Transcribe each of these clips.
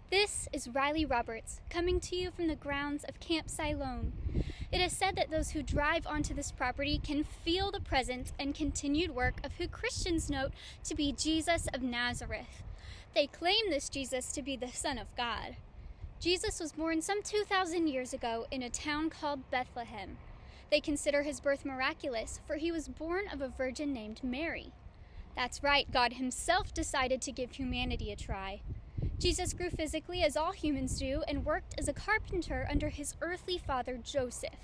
This is Riley Roberts, coming to you from the grounds of Camp Siloam. It is said that those who drive onto this property can feel the presence and continued work of who Christians note to be Jesus of Nazareth. They claim this Jesus to be the Son of God. Jesus was born some 2,000 years ago in a town called Bethlehem. They consider his birth miraculous, for he was born of a virgin named Mary. That's right, God himself decided to give humanity a try. Jesus grew physically as all humans do and worked as a carpenter under his earthly father Joseph.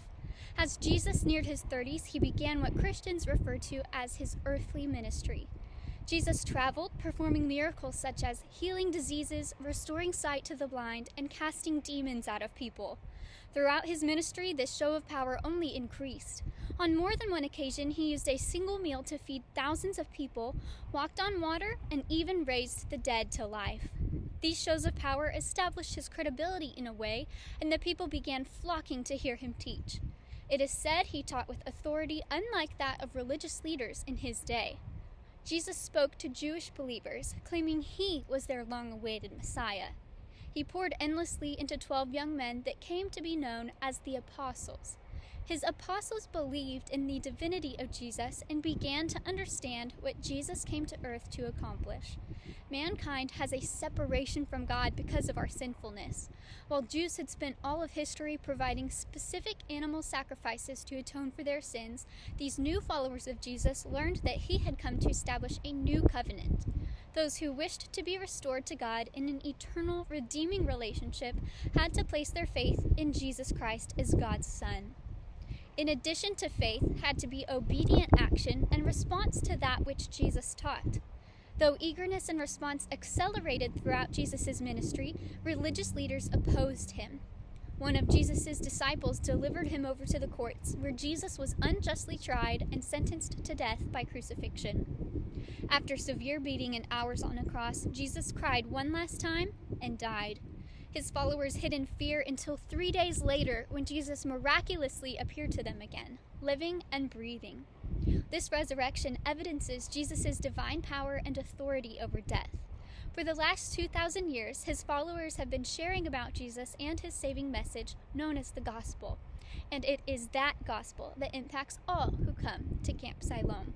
As Jesus neared his 30s, he began what Christians refer to as his earthly ministry. Jesus traveled, performing miracles such as healing diseases, restoring sight to the blind, and casting demons out of people. Throughout his ministry, this show of power only increased. On more than one occasion, he used a single meal to feed thousands of people, walked on water, and even raised the dead to life. These shows of power established his credibility in a way, and the people began flocking to hear him teach. It is said he taught with authority unlike that of religious leaders in his day. Jesus spoke to Jewish believers, claiming he was their long-awaited Messiah. He poured endlessly into 12 young men that came to be known as the apostles. His apostles believed in the divinity of Jesus and began to understand what Jesus came to earth to accomplish. Mankind has a separation from God because of our sinfulness. While Jews had spent all of history providing specific animal sacrifices to atone for their sins, these new followers of Jesus learned that he had come to establish a new covenant. Those who wished to be restored to God in an eternal, redeeming relationship had to place their faith in Jesus Christ as God's Son. In addition to faith, had to be obedient action and response to that which Jesus taught. Though eagerness and response accelerated throughout Jesus' ministry, religious leaders opposed him. One of Jesus' disciples delivered him over to the courts, where Jesus was unjustly tried and sentenced to death by crucifixion. After severe beating and hours on a cross, Jesus cried one last time and died. His followers hid in fear until 3 days later, when Jesus miraculously appeared to them again, living and breathing. This resurrection evidences Jesus' divine power and authority over death. For the last 2,000 years, his followers have been sharing about Jesus and his saving message, known as the gospel. And it is that gospel that impacts all who come to Camp Siloam.